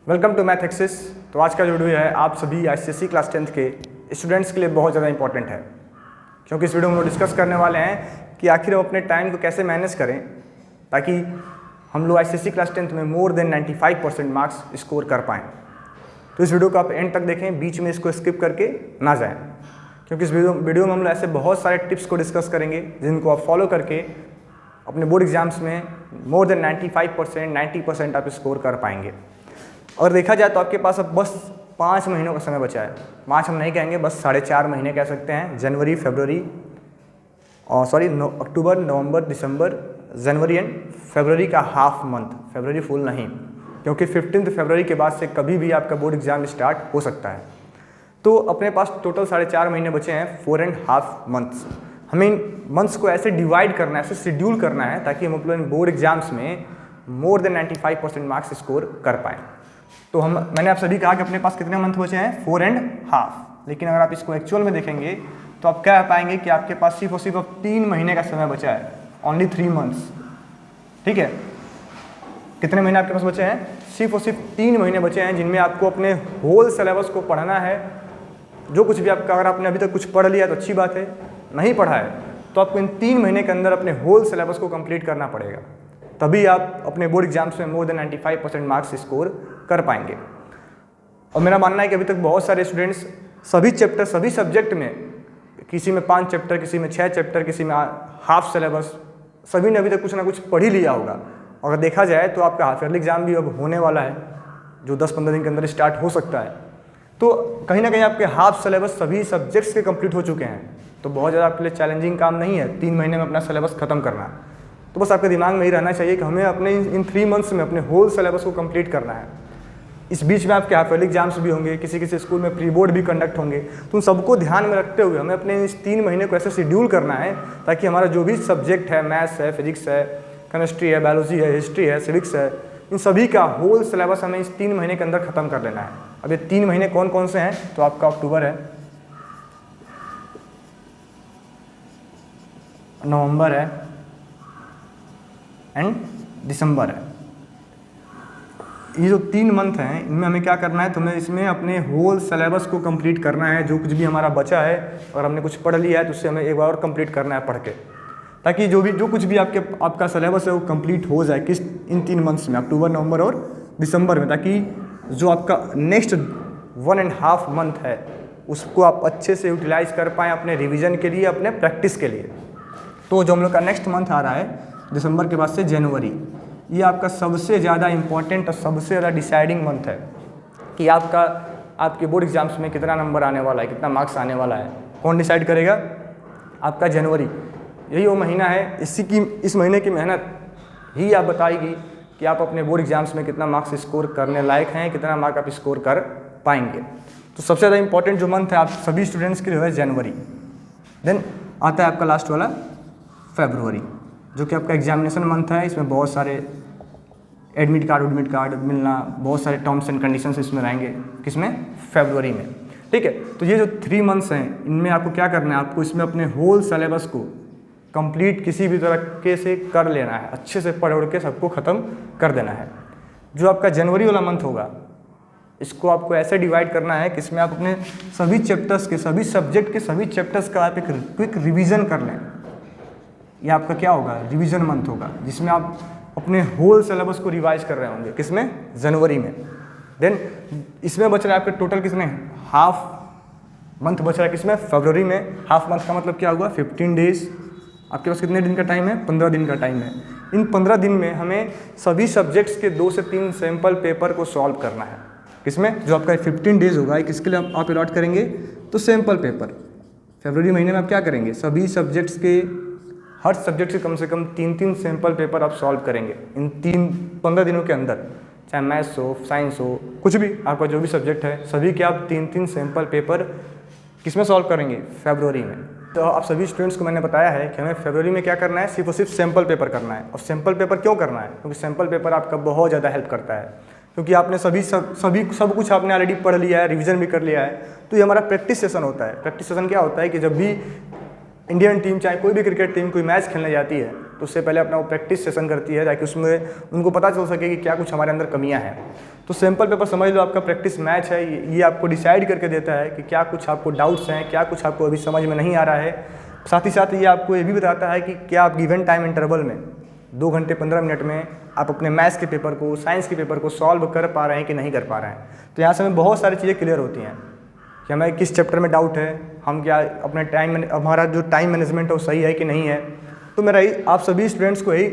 Welcome to math access. तो आज का जो वीडियो है आप सभी आईसीएसई क्लास 10th के स्टूडेंट्स के लिए बहुत ज़्यादा इंपॉर्टेंट है, क्योंकि इस वीडियो में हम लोग डिस्कस करने वाले हैं कि आखिर हम अपने टाइम को कैसे मैनेज करें ताकि हम लोग आईसीएसई क्लास 10th में मोर देन 95% मार्क्स स्कोर कर पाएँ। तो इस वीडियो को आप एंड तक देखें, बीच में इसको स्किप करके ना जाएँ, क्योंकि इस वीडियो में हम लोग ऐसे बहुत सारे टिप्स को डिस्कस करेंगे जिनको आप फॉलो करके अपने बोर्ड एग्जाम्स में मोर देन 95% 90% आप स्कोर कर पाएंगे। और देखा जाए तो आपके पास अब बस 5 महीनों का समय बचा है। 5 हम नहीं कहेंगे, बस 4.5 महीने कह सकते हैं। जनवरी फरवरी अक्टूबर नवंबर दिसंबर, जनवरी एंड फरवरी का हाफ मंथ, फरवरी फुल नहीं, क्योंकि 15 फरवरी के बाद से कभी भी आपका बोर्ड एग्जाम स्टार्ट हो सकता है। तो अपने पास टोटल 4.5 महीने बचे हैं, 4.5 मंथ्स। हमें इन मंथ्स को ऐसे डिवाइड करना है, ऐसे शेड्यूल करना है ताकि हम अपने बोर्ड एग्जाम्स में मोर देन 95% मार्क्स स्कोर कर पाएँ। तो मैंने आप सभी कहा कि अपने पास कितने मंथ बचे हैं, 4.5। लेकिन अगर आप इसको एक्चुअल में देखेंगे तो आप कह पाएंगे कि आपके पास सिर्फ और सिर्फ 3 महीने का समय बचा है, ओनली 3 मंथ्स। ठीक है, कितने महीने आपके पास बचे हैं? सिर्फ और सिर्फ 3 महीने बचे हैं, जिनमें आपको अपने होल सिलेबस को पढ़ना है। जो कुछ भी आपका, अगर आपने अभी तक कुछ पढ़ लिया तो अच्छी बात है, नहीं पढ़ा है तो आपको इन 3 महीने के अंदर अपने होल सिलेबस को कंप्लीट करना पड़ेगा, तभी आप अपने बोर्ड एग्जाम्स में मोर देन 95% मार्क्स स्कोर कर पाएंगे। और मेरा मानना है कि अभी तक बहुत सारे स्टूडेंट्स सभी चैप्टर, सभी सब्जेक्ट में, किसी में 5 चैप्टर, किसी में 6 चैप्टर, किसी में हाफ सिलेबस, सभी ने अभी तक कुछ ना कुछ पढ़ ही लिया होगा। अगर देखा जाए तो आपका हाफ ईयरली एग्जाम भी अब होने वाला है, जो 10-15 दिन के अंदर स्टार्ट हो सकता है। तो कहीं ना कहीं आपके हाफ सिलेबस सभी सब्जेक्ट्स के कंप्लीट हो चुके हैं। तो बहुत ज़्यादा आपके लिए चैलेंजिंग काम नहीं है 3 महीने में अपना सिलेबस खत्म करना। तो बस आपके दिमाग में ही रहना चाहिए कि हमें अपने इन 3 मंथ्स में अपने होल सिलेबस को कंप्लीट करना है। इस बीच में आपके हाफ ईयरली एग्जाम्स भी होंगे, किसी किसी स्कूल में प्री बोर्ड भी कंडक्ट होंगे। तो उन सबको ध्यान में रखते हुए हमें अपने इस 3 महीने को ऐसे शेड्यूल करना है ताकि हमारा जो भी सब्जेक्ट है, मैथ्स है, फिजिक्स है, केमिस्ट्री है, बायोलॉजी है, हिस्ट्री है, सिविक्स है, इन सभी का होल सिलेबस हमें इस 3 महीने के अंदर ख़त्म कर लेना है। अब ये 3 महीने कौन कौन से हैं? तो आपका अक्टूबर है, नवंबर है एंड दिसंबर है। ये जो 3 मंथ हैं, इनमें हमें क्या करना है, तो हमें इसमें अपने होल सिलेबस को कंप्लीट करना है। जो कुछ भी हमारा बचा है और हमने कुछ पढ़ लिया है तो उससे हमें एक बार और कंप्लीट करना है पढ़ के, ताकि जो कुछ भी आपका सिलेबस है वो कंप्लीट हो जाए इन 3 मंथ्स में, अक्टूबर नवंबर और दिसंबर में, ताकि जो आपका नेक्स्ट 1.5 मंथ है उसको आप अच्छे से यूटिलाइज कर पाएँ अपने रिविज़न के लिए, अपने प्रैक्टिस के लिए। तो जो हम लोग का नेक्स्ट मंथ आ रहा है दिसंबर के बाद से जनवरी, ये आपका सबसे ज़्यादा इम्पॉर्टेंट और सबसे ज़्यादा डिसाइडिंग मंथ है कि आपके बोर्ड एग्जाम्स में कितना नंबर आने वाला है, कितना मार्क्स आने वाला है। कौन डिसाइड करेगा? आपका जनवरी। यही वो महीना है, इस महीने की मेहनत ही आप बताएगी कि आप अपने बोर्ड एग्जाम्स में कितना मार्क्स स्कोर करने लायक हैं, कितना मार्क आप स्कोर कर पाएंगे। तो सबसे ज़्यादा इंपॉर्टेंट जो मंथ है आप सभी स्टूडेंट्स के लिए है जनवरी। देन आता है आपका लास्ट वाला फरवरी, जो कि आपका एग्जामिनेशन मंथ है। इसमें बहुत सारे एडमिट कार्ड मिलना, बहुत सारे टर्म्स एंड कंडीशंस इसमें रहेंगे। किसमें? फरवरी में। ठीक है, तो ये जो 3 मंथ्स हैं, इनमें आपको क्या करना है, आपको इसमें अपने होल सिलेबस को कंप्लीट किसी भी तरीके से कर लेना है, अच्छे से पढ़ के सबको ख़त्म कर देना है। जो आपका जनवरी वाला मंथ होगा, इसको आपको ऐसे डिवाइड करना है कि इसमें आप अपने सभी चैप्टर्स के, सभी सब्जेक्ट के सभी चैप्टर्स का आप एक क्विक रिविज़न कर लें। ये आपका क्या होगा? रिवीजन मंथ होगा, जिसमें आप अपने होल सिलेबस को रिवाइज कर रहे होंगे। किसमें? जनवरी में। देन इसमें बच रहा है आपके टोटल किसमें? हाफ मंथ बच रहा है। किसमें? फरवरी में। हाफ मंथ का मतलब क्या हुआ? 15 डेज। आपके पास कितने दिन का टाइम है? 15 दिन का टाइम है। इन 15 दिन में हमें सभी सब्जेक्ट्स के 2 से 3 सैम्पल पेपर को सॉल्व करना है। किसमें? जो आपका 15 डेज होगा, किसके लिए आप अलॉट करेंगे? तो सैम्पल पेपर। फरवरी महीने में आप क्या करेंगे? सभी सब्जेक्ट्स के, हर सब्जेक्ट से कम 3-3 सैम्पल पेपर आप सॉल्व करेंगे इन 15 दिनों के अंदर। चाहे मैथ्स हो, साइंस हो, कुछ भी आपका जो भी सब्जेक्ट है, सभी के आप 3-3 सैम्पल पेपर किसमें सॉल्व करेंगे? फरवरी में। तो आप सभी स्टूडेंट्स को मैंने बताया है कि हमें फरवरी में क्या करना है, सिर्फ और सिर्फ सैम्पल पेपर करना है। और सैम्पल पेपर क्यों करना है? क्योंकि सैम्पल पेपर आपका बहुत ज़्यादा हेल्प करता है, क्योंकि आपने सब कुछ आपने ऑलरेडी पढ़ लिया है, रिवीजन भी कर लिया है। तो ये हमारा प्रैक्टिस सेशन होता है। प्रैक्टिस सेशन क्या होता है कि जब भी इंडियन टीम, चाहे कोई भी क्रिकेट टीम कोई मैच खेलने जाती है, तो उससे पहले अपना वो प्रैक्टिस सेशन करती है ताकि उसमें उनको पता चल सके कि क्या कुछ हमारे अंदर कमियां हैं। तो सैम्पल पेपर समझ लो आपका प्रैक्टिस मैच है, ये आपको डिसाइड करके देता है कि क्या कुछ आपको डाउट्स हैं, क्या कुछ आपको अभी समझ में नहीं आ रहा है। साथ ही साथ ये आपको ये भी बताता है कि क्या आप गिवन टाइम इंटरवल में 2 घंटे 15 मिनट में आप अपने मैथ्स के पेपर को, साइंस के पेपर को सॉल्व कर पा रहे हैं कि नहीं कर पा रहे हैं। तो यहाँ से हमें बहुत सारी चीज़ें क्लियर होती हैं कि हमें किस चैप्टर में डाउट है, हम क्या अपने हमारा जो टाइम मैनेजमेंट है वो सही है कि नहीं है। तो मेरा आप सभी स्टूडेंट्स को यही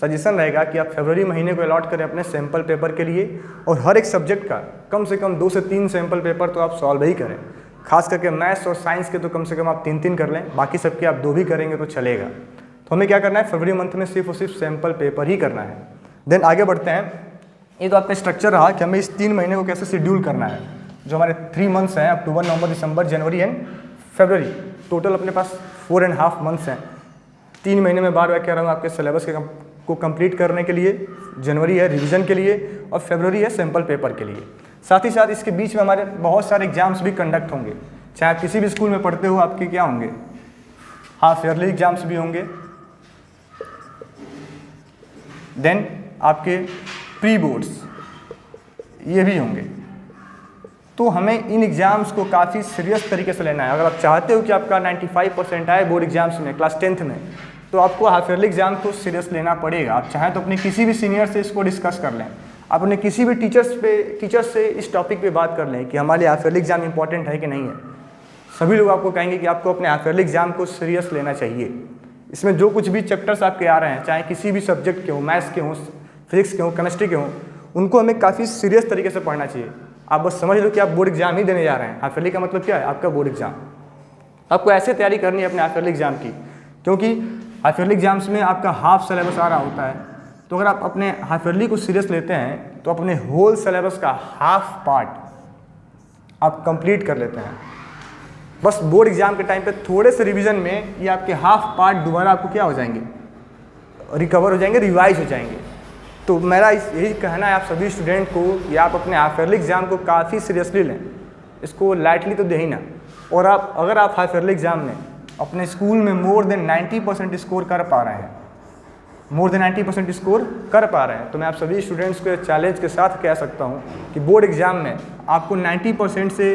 सजेशन रहेगा कि आप फरवरी महीने को अलॉट करें अपने सैम्पल पेपर के लिए, और हर एक सब्जेक्ट का कम से कम 2 से 3 सैम्पल पेपर तो आप सॉल्व ही करें। खास करके मैथ्स और साइंस के तो कम से कम आप 3-3 कर लें, बाकी सबके आप 2 भी करेंगे तो चलेगा। तो हमें क्या करना है, फरवरी मंथ में सिर्फ और सिर्फ सैम्पल पेपर ही करना है। देन आगे बढ़ते हैं। ये तो आपका स्ट्रक्चर रहा कि हमें इस 3 महीने को कैसे शेड्यूल करना है। जो हमारे 3 मंथ्स हैं, अक्टूबर, नवंबर, दिसंबर, जनवरी एंड फरवरी, टोटल अपने पास 4.5 मंथ्स हैं। 3 महीने में बार बार कह रहा हूँ आपके सिलेबस को कंप्लीट करने के लिए। जनवरी है रिवीजन के लिए और फरवरी है सैम्पल पेपर के लिए। साथ ही साथ इसके बीच में हमारे बहुत सारे एग्जाम्स भी कंडक्ट होंगे। चाहे आप किसी भी स्कूल में पढ़ते हो, आपके क्या होंगे, हाफ ईयरली एग्जाम्स भी होंगे। देन आपके प्री बोर्ड्स ये भी होंगे। तो हमें इन एग्ज़ाम्स को काफ़ी सीरियस तरीके से लेना है। अगर आप चाहते हो कि आपका 95% आए बोर्ड एग्जाम्स में क्लास 10th में, तो आपको हाफ ईयरली एग्जाम को सीरियस लेना पड़ेगा। आप चाहें तो अपने किसी भी सीनियर से इसको डिस्कस कर लें, आप अपने किसी भी टीचर्स से इस टॉपिक पे बात कर लें कि हमारे हाफ ईयरली एग्जाम इंपॉर्टेंट है कि नहीं है। सभी लोग आपको कहेंगे कि आपको अपने हाफ ईयरली एग्जाम को सीरियस लेना चाहिए। इसमें जो कुछ भी चैप्टर्स आपके आ रहे हैं, चाहे किसी भी सब्जेक्ट के हों, मैथ्स के हों, फिजिक्स के हों, केमिस्ट्री के हों, उनको हमें काफ़ी सीरियस तरीके से पढ़ना चाहिए। आप बस समझ लो कि आप बोर्ड एग्जाम ही देने जा रहे हैं। हाफ ईयरली का मतलब क्या है, आपका बोर्ड एग्जाम। आपको ऐसे तैयारी करनी है अपने हाफ ईयरली एग्जाम की, क्योंकि हाफ ईयरली एग्जाम्स में आपका हाफ सिलेबस आ रहा होता है। तो अगर आप अपने हाफ ईयरली को सीरियस लेते हैं तो अपने होल सिलेबस का हाफ पार्ट आप कंप्लीट कर लेते हैं। बस बोर्ड एग्जाम के टाइम पे थोड़े से रिवीजन में ये आपके हाफ पार्ट दोबारा आपको क्या हो जाएंगे, रिकवर हो जाएंगे, रिवाइज हो जाएंगे। तो मेरा यही कहना है आप सभी स्टूडेंट को कि आप अपने हाफ ईयरली एग्जाम को काफ़ी सीरियसली लें, इसको लाइटली तो दे ही ना। और अगर आप हाफ ईयरली एग्जाम में अपने स्कूल में मोर देन 90% स्कोर कर पा रहे हैं, मोर देन 90% स्कोर कर पा रहे हैं, तो मैं आप सभी स्टूडेंट्स को चैलेंज के साथ कह सकता हूं कि बोर्ड एग्जाम में आपको 90% से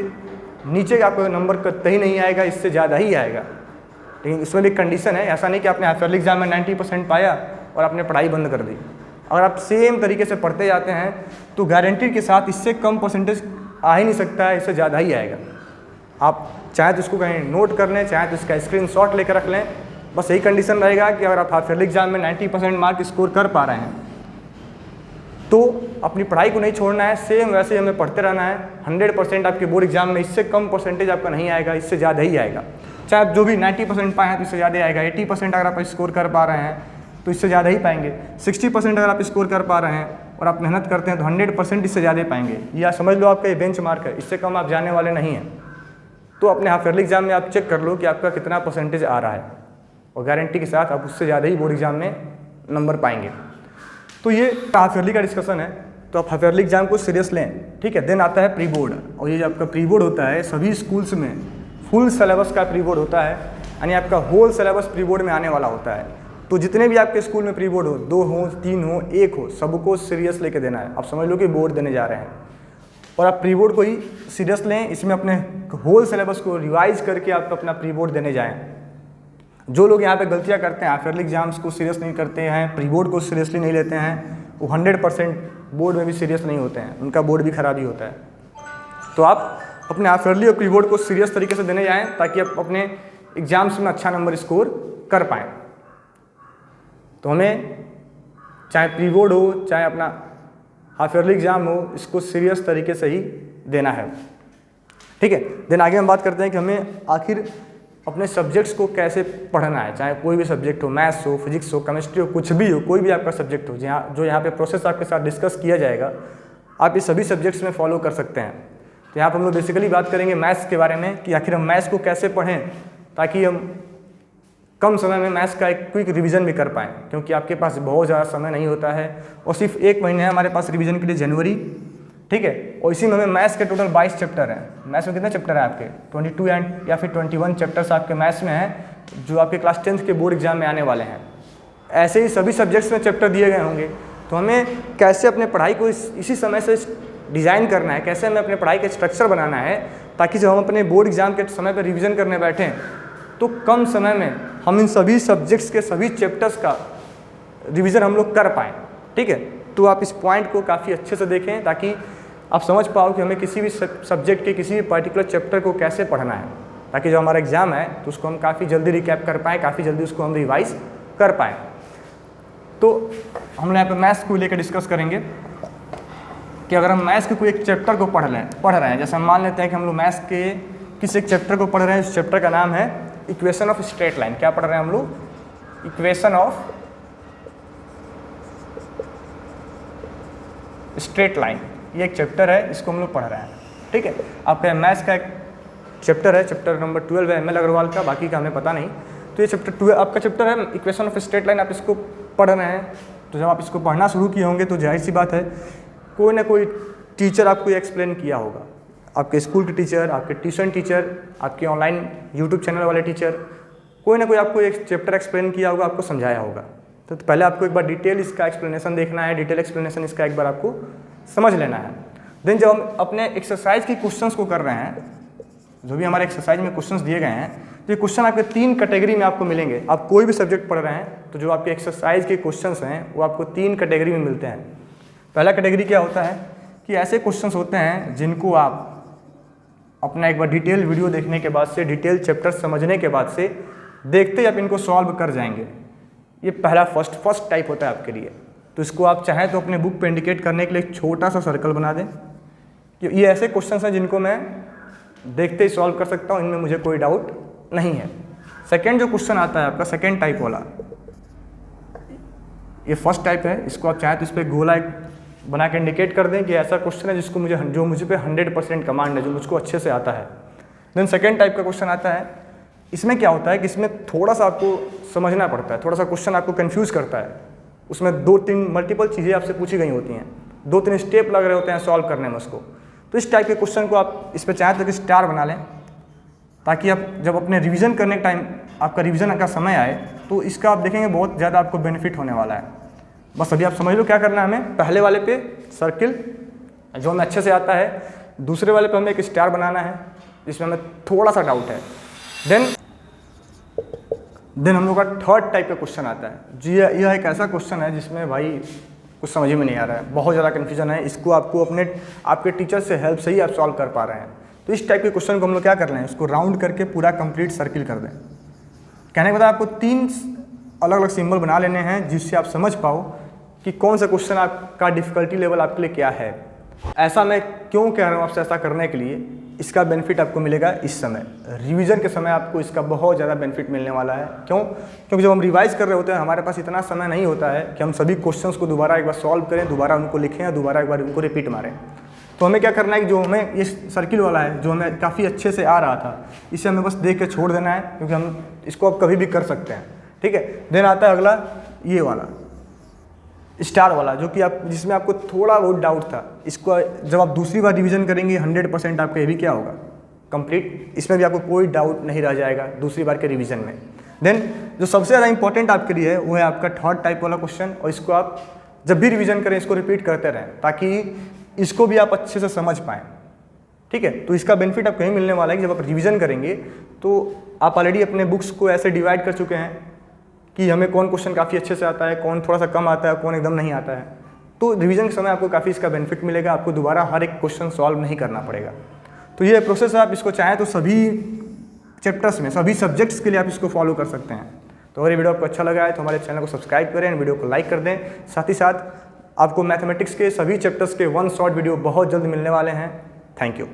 नीचे आपका नंबर कतई नहीं आएगा, इससे ज़्यादा ही आएगा। लेकिन इसमें भी कंडीशन है, ऐसा नहीं कि आपने हाफ ईयरली एग्जाम में 90% पाया और आपने पढ़ाई बंद कर दी। अगर आप सेम तरीके से पढ़ते जाते हैं तो गारंटी के साथ इससे कम परसेंटेज आ ही नहीं सकता है, इससे ज़्यादा ही आएगा। आप चाहे तो इसको कहीं नोट कर लें, चाहे तो इसका स्क्रीनशॉट लेकर रख लें। बस यही कंडीशन रहेगा कि अगर आप हाफ ईयरली एग्जाम में 90% मार्क स्कोर कर पा रहे हैं तो अपनी पढ़ाई को नहीं छोड़ना है, सेम वैसे ही हमें पढ़ते रहना है। 100% आपके बोर्ड एग्जाम में इससे कम परसेंटेज आपका नहीं आएगा, इससे ज़्यादा ही आएगा। चाहे आप जो भी 90% पाए हैं तो इससे ज़्यादा आएगा। 80% अगर आप स्कोर कर पा रहे हैं तो इससे ज़्यादा ही पाएंगे। 60% अगर आप स्कोर कर पा रहे हैं और आप मेहनत करते हैं तो 100% इससे ज़्यादा पाएंगे। या समझ लो आपका ये बेंच मार्क है, इससे कम आप जाने वाले नहीं हैं। तो अपने हाफ ईयरली एग्जाम में आप चेक कर लो कि आपका कितना परसेंटेज आ रहा है, और गारंटी के साथ आप उससे ज़्यादा ही बोर्ड एग्जाम में नंबर पाएंगे। तो ये हाफ ईयरली का डिस्कशन है, तो आप हाफ ईयरली एग्जाम को सीरियस लें, ठीक है। देन आता है प्री बोर्ड, और ये जो आपका प्री बोर्ड होता है सभी स्कूल्स में फुल सिलेबस का प्री बोर्ड होता है, यानी आपका होल सिलेबस प्री बोर्ड में आने वाला होता है। तो जितने भी आपके स्कूल में प्री बोर्ड हो, 2 हो, 3 हो, 1 हो, सबको सीरियस लेके देना है। आप समझ लो कि बोर्ड देने जा रहे हैं और आप प्री बोर्ड को ही सीरियस लें। इसमें अपने होल सिलेबस को रिवाइज करके आप अपना प्री बोर्ड देने जाएं। जो लोग यहाँ पे गलतियाँ करते हैं, हाफ ईयरली एग्जाम्स को सीरियस नहीं करते हैं, प्री बोर्ड को सीरियसली नहीं लेते हैं, वो 100% बोर्ड में भी सीरियस नहीं होते हैं, उनका बोर्ड भी खराब ही होता है। तो आप अपने हाफ ईयरली और प्री बोर्ड को सीरियस तरीके से देने जाएँ ताकि आप अपने एग्जाम्स में अच्छा नंबर स्कोर कर पाएँ। तो हमें चाहे प्री बोर्ड हो चाहे अपना हाफ ईयरली एग्जाम हो, इसको सीरियस तरीके से ही देना है, ठीक है। देन आगे हम बात करते हैं कि हमें आखिर अपने सब्जेक्ट्स को कैसे पढ़ना है। चाहे कोई भी सब्जेक्ट हो, मैथ्स हो, फिजिक्स हो, केमिस्ट्री हो, कुछ भी हो, कोई भी आपका सब्जेक्ट हो, जो यहाँ पे प्रोसेस आपके साथ डिस्कस किया जाएगा, आप ये सभी सब्जेक्ट्स में फॉलो कर सकते हैं। तो यहाँ पर हम लोग बेसिकली बात करेंगे मैथ्स के बारे में कि आखिर हम मैथ्स को कैसे पढ़ें ताकि हम कम समय में मैथ्स का एक क्विक रिवीजन भी कर पाएँ, क्योंकि आपके पास बहुत ज़्यादा समय नहीं होता है और सिर्फ 1 महीने है हमारे पास रिवीजन के लिए, जनवरी, ठीक है। और इसी में हमें मैथ्स के टोटल 22 चैप्टर हैं। मैथ्स में कितने चैप्टर है आपके? 22 या फिर 21 चैप्टर्स आपके मैथ्स में हैं जो आपके क्लास 10th के बोर्ड एग्जाम में आने वाले हैं। ऐसे ही सभी सब्जेक्ट्स में चैप्टर दिए गए होंगे। तो हमें कैसे अपने पढ़ाई को इसी समय से डिज़ाइन करना है, कैसे हमें अपने पढ़ाई का स्ट्रक्चर बनाना है, ताकि जब हम अपने बोर्ड एग्जाम के समय पर रिवीजन करने बैठें तो कम समय में हम इन सभी सब्जेक्ट्स के सभी चैप्टर्स का रिवीजन हम लोग कर पाएँ। ठीक है, तो आप इस पॉइंट को काफ़ी अच्छे से देखें ताकि आप समझ पाओ कि हमें किसी भी सब्जेक्ट के किसी भी पर्टिकुलर चैप्टर को कैसे पढ़ना है, ताकि जो हमारा एग्जाम है तो उसको हम काफ़ी जल्दी रिकैप कर पाएँ, काफ़ी जल्दी उसको हम रिवाइज कर पाएँ। तो हम लोग यहाँ पे मैथ्स को लेकर डिस्कस करेंगे कि अगर हम मैथ्स के कोई एक चैप्टर को पढ़ रहे हैं, जैसे हम मान लेते हैं कि हम लोग मैथ्स के किसी एक चैप्टर को पढ़ रहे हैं, उस चैप्टर का नाम है इक्वेशन ऑफ स्ट्रेट लाइन। क्या पढ़ रहे हैं हम लोग? इक्वेशन ऑफ स्ट्रेट लाइन, ये एक चैप्टर है, इसको हम लोग पढ़ रहे हैं। ठीक है, आपका मैथ्स का एक चैप्टर है, चैप्टर नंबर 12 है ML अग्रवाल का, बाकी का हमें पता नहीं। तो ये चैप्टर 12 आपका चैप्टर है इक्वेशन ऑफ स्ट्रेट लाइन, आप इसको पढ़ रहे हैं। तो जब आप इसको पढ़ना शुरू किए होंगे तो जाहिर सी बात है कोई ना कोई टीचर आपको एक्सप्लेन किया होगा, आपके स्कूल के टीचर, आपके ट्यूशन टीचर, आपके ऑनलाइन यूट्यूब चैनल वाले टीचर, कोई ना कोई आपको एक चैप्टर एक्सप्लेन किया होगा, आपको समझाया होगा। तो पहले आपको एक बार डिटेल इसका एक्सप्लेनेशन देखना है, डिटेल एक्सप्लेनेशन इसका एक बार आपको समझ लेना है। देन जब हम अपने एक्सरसाइज की क्वेश्चंस को कर रहे हैं, जो भी हमारे एक्सरसाइज में क्वेश्चंस दिए गए हैं, तो ये क्वेश्चन आपके 3 कैटेगरी में आपको मिलेंगे। आप कोई भी सब्जेक्ट पढ़ रहे हैं तो जो आपके एक्सरसाइज के क्वेश्चंस हैं वो आपको 3 कैटेगरी में मिलते हैं। पहला कैटेगरी क्या होता है कि ऐसे क्वेश्चंस होते हैं जिनको आप अपना एक बार डिटेल वीडियो देखने के बाद से, डिटेल चैप्टर समझने के बाद से देखते ही आप इनको सॉल्व कर जाएंगे। ये पहला फर्स्ट टाइप होता है आपके लिए। तो इसको आप चाहें तो अपने बुक पे इंडिकेट करने के लिए एक छोटा सा सर्कल बना दें कि ये ऐसे क्वेश्चंस हैं जिनको मैं देखते ही सॉल्व कर सकता हूँ, इनमें मुझे कोई डाउट नहीं है। सेकेंड जो क्वेश्चन आता है आपका सेकेंड टाइप वाला, ये फर्स्ट टाइप है, इसको आप चाहें तो इस पर गोला बना के इंडिकेट कर दें कि ऐसा क्वेश्चन है जिसको मुझे पे 100% कमांड है, जो मुझको अच्छे से आता है। देन सेकेंड टाइप का क्वेश्चन आता है, इसमें क्या होता है कि इसमें थोड़ा सा आपको समझना पड़ता है, थोड़ा सा क्वेश्चन आपको कन्फ्यूज़ करता है। उसमें 2-3 मल्टीपल चीज़ें आपसे पूछी गई होती हैं, 2-3 स्टेप लग रहे होते हैं सॉल्व करने में उसको। तो इस टाइप के क्वेश्चन को आप इस पर चाहें तो कि स्टार बना लें, ताकि आप जब अपने रिवीजन करने के टाइम आपका रिवीजन का समय आए तो इसका आप देखेंगे बहुत ज़्यादा आपको बेनिफिट होने वाला है। बस अभी आप समझ लो क्या करना है हमें। पहले वाले पे सर्किल जो हमें अच्छे से आता है, दूसरे वाले पे हमें एक स्टार बनाना है जिसमें हमें थोड़ा सा डाउट है। देन हम लोग का थर्ड टाइप का क्वेश्चन आता है जी, यह एक ऐसा क्वेश्चन है जिसमें भाई कुछ समझ में नहीं आ रहा है, बहुत ज़्यादा कन्फ्यूजन है, इसको आपको आपके टीचर से हेल्प से ही आप सॉल्व कर पा रहे हैं। तो इस टाइप के क्वेश्चन को हम लोग क्या कर रहे हैं, उसको राउंड करके पूरा कंप्लीट सर्किल कर दें। कहने के बाद आपको 3 अलग अलग सिंबल बना लेने हैं जिससे आप समझ पाओ कि कौन सा क्वेश्चन आपका डिफ़िकल्टी लेवल आपके लिए क्या है। ऐसा मैं क्यों कह रहा हूँ आपसे ऐसा करने के लिए, इसका बेनिफिट आपको मिलेगा इस समय, रिवीजन के समय आपको इसका बहुत ज़्यादा बेनिफिट मिलने वाला है। क्यों? क्योंकि जब हम रिवाइज कर रहे होते हैं हमारे पास इतना समय नहीं होता है कि हम सभी क्वेश्चंस को दोबारा एक बार सॉल्व करें, दोबारा उनको लिखें या दोबारा एक बार उनको रिपीट मारें। तो हमें क्या करना है कि जो हमें ये सर्किल वाला है, जो हमें काफ़ी अच्छे से आ रहा था, इसे हमें बस देख के छोड़ देना है, क्योंकि हम इसको अब कभी भी कर सकते हैं। ठीक है। देन आता है अगला ये वाला स्टार वाला, जो कि जिसमें आपको थोड़ा बहुत डाउट था, इसको जब आप दूसरी बार रिवीजन करेंगे 100% आपका ये भी क्या होगा, कंप्लीट। इसमें भी आपको कोई डाउट नहीं रह जाएगा दूसरी बार के रिवीजन में। देन जो सबसे ज़्यादा इंपॉर्टेंट आपके लिए है वो है आपका थर्ड टाइप वाला क्वेश्चन, और इसको आप जब भी रिवीजन करें इसको रिपीट करते रहें ताकि इसको भी आप अच्छे से समझ पाएँ। ठीक है। तो इसका बेनिफिट आपको यही मिलने वाला है कि जब आप रिवीजन करेंगे तो आप ऑलरेडी अपने बुक्स को ऐसे डिवाइड कर चुके हैं कि हमें कौन क्वेश्चन काफ़ी अच्छे से आता है, कौन थोड़ा सा कम आता है, कौन एकदम नहीं आता है। तो रिवीजन के समय आपको काफ़ी इसका बेनिफिट मिलेगा, आपको दोबारा हर एक क्वेश्चन सॉल्व नहीं करना पड़ेगा। तो ये प्रोसेस है, आप इसको चाहें तो सभी चैप्टर्स में, सभी सब्जेक्ट्स के लिए आप इसको फॉलो कर सकते हैं। तो अगर ये वीडियो आपको अच्छा लगा है तो हमारे चैनल को सब्सक्राइब करें, वीडियो को लाइक कर दें। साथ ही साथ आपको मैथमेटिक्स के सभी चैप्टर्स के 1 शॉर्ट वीडियो बहुत जल्द मिलने वाले हैं। Thank you.